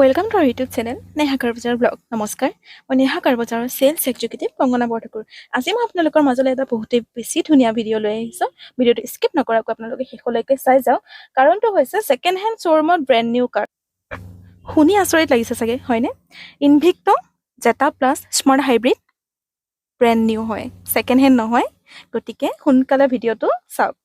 Welcome to our YouTube channel Neha car bazaar blog. নমস্কাৰ, মই নেহা কাৰবজাৰৰ চেলছ এক্সিকিউটিভ কংগনা বৰঠাকুৰ। আজি মই আপোনালোকৰ মাজলৈ এটা বহুতেই বেছি ধুনীয়া ভিডিঅ' লৈ আহিছোঁ। ভিডিঅ'টো স্কিপ নকৰাকৈ আপোনালোকে শেষলৈকে চাই যাওক। কাৰণটো হৈছে ছেকেণ্ড হেণ্ড শ্ব'ৰুমত ব্ৰেণ্ড নিউ কাৰ। শুনি আচৰিত লাগিছে চাগে, হয়নে? Invicto Zeta plus smart hybrid brand new হয়, ছেকেণ্ড হেণ্ড নহয়। গতিকে সোনকালে ভিডিঅ'টো চাওক।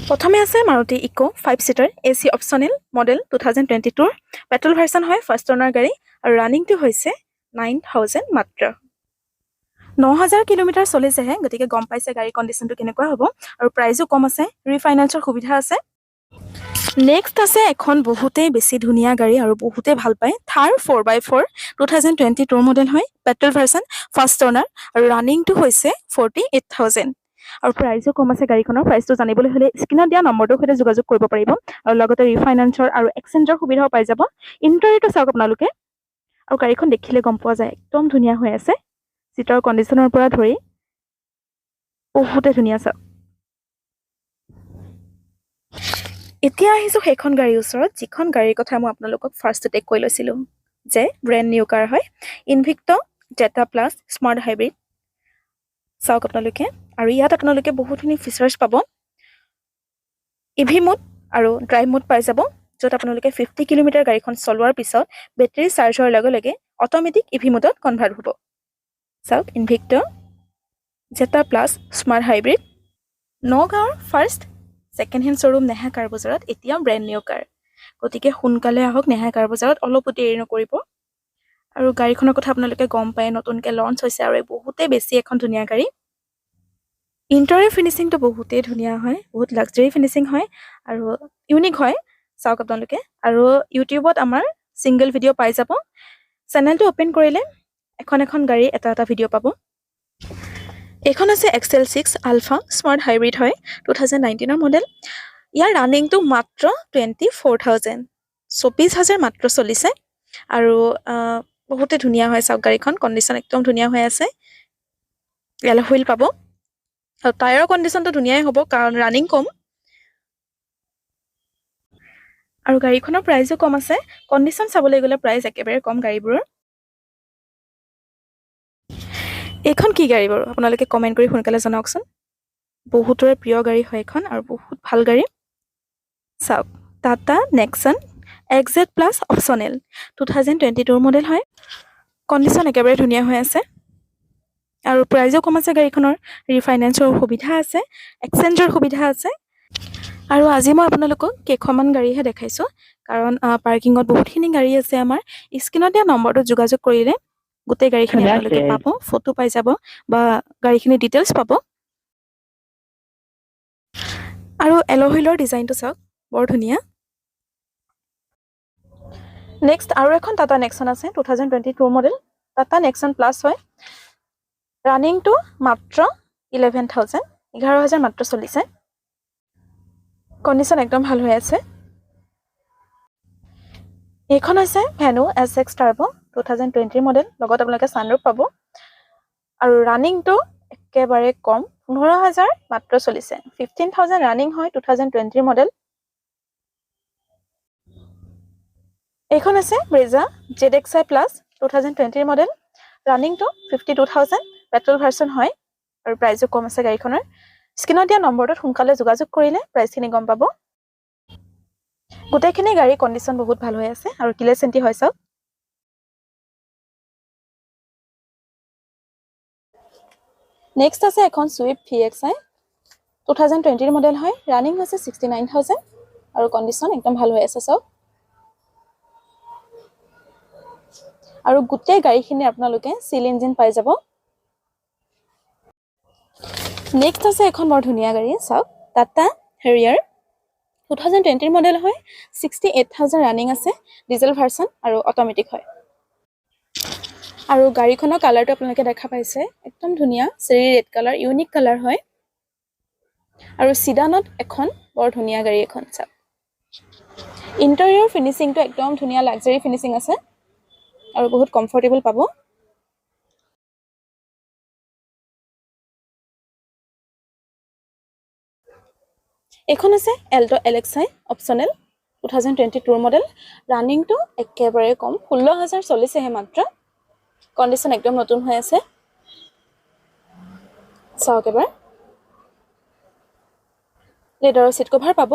প্ৰথমে আছে Maruti Eeco 5 seater AC optional model 2022 petrol version হয়, ফাৰ্ষ্ট অনাৰ গাড়ী আৰু ৰানিংটো হৈছে 9000 মাত্ৰ। 9000 কিলোমিটাৰ চলিছেহে, গতিকে গম পাইছে গাড়ী কণ্ডিশ্যনটো কেনেকুৱা হ'ব আৰু প্ৰাইজো কম আছে, ৰিফাইনেন্সৰ সুবিধা আছে। নেক্সট আছে এখন বহুতেই বেছি ধুনীয়া গাড়ী আৰু বহুতেই ভাল পায়, থাৰ 4x4 2022 মডেল হয়, পেট্ৰল ভাৰ্চন ফাৰ্ষ্ট অনাৰ আৰু ৰানিংটো হৈছে 48000 আৰু প্ৰাইজো কম আছে। গাড়ীখনৰ প্ৰাইচটো জানিবলৈ হ'লে স্ক্ৰীণত দিয়া নম্বৰটোৰ সৈতে যোগাযোগ কৰিব পাৰিব আৰু লগতে ৰিফাইনেন্সৰ আৰু এক্সচেঞ্জৰ সুবিধাও পাই যাব। ইণ্টেৰিয়ৰটো চাওক আপোনালোকে, আৰু গাড়ীখন দেখিলে গম পোৱা যায় একদম ধুনীয়া হৈ আছে। চিটৰ কণ্ডিশ্যনৰ পৰা ধৰি বহুতে ধুনীয়া চাওক। এতিয়া আহিছোঁ সেইখন গাড়ীৰ ওচৰত, যিখন গাড়ীৰ কথা মই আপোনালোকক ফাৰ্ষ্টতে কৈ লৈছিলোঁ যে ব্ৰেণ্ড নিউ কাৰ হয়, Invicto Zeta plus smart hybrid. চাওক আপোনালোকে, আৰু ইয়াত আপোনালোকে বহুতখিনি ফিচাৰ্ছ পাব। ইভি মোড আৰু ড্ৰাইভ মোড পাই যাব, য'ত আপোনালোকে 50 কিলোমিটাৰ গাড়ীখন চলোৱাৰ পিছত বেটেৰী চাৰ্জ হোৱাৰ লগে লগে অট'মেটিক ইভি মোডত কনভাৰ্ট হ'ব। চাওক, Invicto Zeta plus smart hybrid. নগাঁৱৰ first second hand showroom Neha car বজাৰত এতিয়াও ব্ৰেণ্ড নিউ কাৰ। গতিকে সোনকালে আহক নেহা কাৰ বজাৰত, অলপো দেৰি নকৰিব। আৰু গাড়ীখনৰ কথা আপোনালোকে গম পায়, নতুনকৈ লঞ্চ হৈছে আৰু বহুতেই বেছি এখন ধুনীয়া গাড়ী। ইণ্টেৰিয়ৰ ফিনিচিংটো বহুতেই ধুনীয়া হয়, বহুত লাক্সাৰী ফিনিচিং হয় আৰু ইউনিক হয়। চাওক আপোনালোকে, আৰু ইউটিউবত আমাৰ ছিংগল ভিডিঅ' পাই যাব। চেনেলটো অ'পেন কৰিলে এখন এখন গাড়ী এটা এটা ভিডিঅ' পাব। এইখন আছে XL6 আলফা স্মাৰ্ট হাইব্ৰিড হয়, 2019 মডেল। ইয়াৰ ৰানিংটো মাত্ৰ 24000, 24000 মাত্ৰ চলিছে আৰু বহুতে ধুনীয়া হয়। চাওক, গাড়ীখন কণ্ডিশ্যন একদম ধুনীয়া হৈ আছে। এল হুইল পাব আৰু টায়াৰৰ কণ্ডিশ্যনটো ধুনীয়াই হ'ব কাৰণ ৰানিং কম আৰু গাড়ীখনৰ প্ৰাইচো কম আছে। কণ্ডিশ্যন চাবলৈ গ'লে প্ৰাইচ একেবাৰে কম গাড়ীবোৰৰ। এইখন কি গাড়ী বাৰু আপোনালোকে কমেণ্ট কৰি সোনকালে জনাওকচোন। বহুতৰে প্ৰিয় গাড়ী হয় এইখন আৰু বহুত ভাল গাড়ী। চাওক, Tata Nexon XZ plus optional 2022 model হয়, কণ্ডিশ্যন একেবাৰে ধুনীয়া হৈ আছে আৰু প্ৰাইজো কম আছে। গাড়ীখনৰ ৰিফাইনেন্সৰ সুবিধা আছে, এক্সচেঞ্জৰ সুবিধা আছে। আৰু আজি মই আপোনালোকক কেইখনমান গাড়ীহে দেখাইছোঁ, কাৰণ পাৰ্কিঙত বহুতখিনি গাড়ী আছে। আমাৰ স্ক্ৰীণত দিয়া নম্বৰটোত যোগাযোগ কৰিলে গোটেই গাড়ীখিনি আপোনালোকে পাব, ফটো পাই যাব বা গাড়ীখিনি ডিটেইলছ পাব। আৰু এল হুইলৰ ডিজাইনটো চাওক, বৰ ধুনীয়া। নেক্সট আৰু এখন টাটা নেক্সন আছে, 2022 মডেল, টাটা নেক্সন প্লাছ হয়। ৰানিংটো মাত্ৰ 11000, 11000 মাত্ৰ চলিছে। কণ্ডিশ্যন একদম ভাল হৈ আছে। এইখন হৈছে ভেনু SX টাৰ্বো 2020 মডেল, লগত আপোনালোকে ছানৰুফ পাব আৰু ৰানিংটো একেবাৰে কম, 15000 মাত্ৰ চলিছে। 15000 ৰানিং হয়, 2020 মডেল। এইখন আছে ব্ৰেজা ZXi প্লাছ 2020 মডেল, ৰানিংটো 52000, পেট্ৰল ভাৰ্চন হয় আৰু প্ৰাইজো কম আছে গাড়ীখনৰ। স্ক্ৰীণত দিয়া নম্বৰটোত সোনকালে যোগাযোগ কৰিলে প্ৰাইচখিনি গম পাব। গোটেইখিনি গাড়ী কণ্ডিশ্যন বহুত ভাল হৈ আছে আৰু কিলেছ এণ্ট্ৰি হয়। চাওক, নেক্সট আছে এখন ছুইফ্ট VXi 2020 মডেল হয়, ৰানিং হৈছে 69000 আৰু কণ্ডিশ্যন একদম ভাল হৈ আছে। চাওক, আৰু গোটেই গাড়ীখিনি আপোনালোকে চিল ইঞ্জিন পাই যাব। নেক্সট আছে এখন বৰ ধুনীয়া গাড়ী, চাওক, টাটা হেৰিয়াৰ 2020 মডেল হয়, 68000 ৰানিং আছে, ডিজেল ভাৰ্চন আৰু অট'মেটিক হয়। আৰু গাড়ীখনৰ কালাৰটো আপোনালোকে দেখা পাইছে, একদম ধুনীয়া cherry red colour, unique colour হয় আৰু চিডানত এখন বৰ ধুনীয়া গাড়ী এখন। চাওক, ইণ্টেৰিয়ৰ ফিনিচিংটো একদম ধুনীয়া লাক্সাৰী ফিনিচিং আছে আৰু বহুত কমফৰ্টেবল পাব। এইখন আছে এল্টো LXi অপশ্যনেল 2022 মডেল। ৰানিংটো একেবাৰে কম, 16,000 চলিছেহে মাত্ৰ। কণ্ডিশ্যন একদম নতুন হৈ আছে। চাওক এবাৰ, লেডাৰৰ চিট কভাৰ পাব।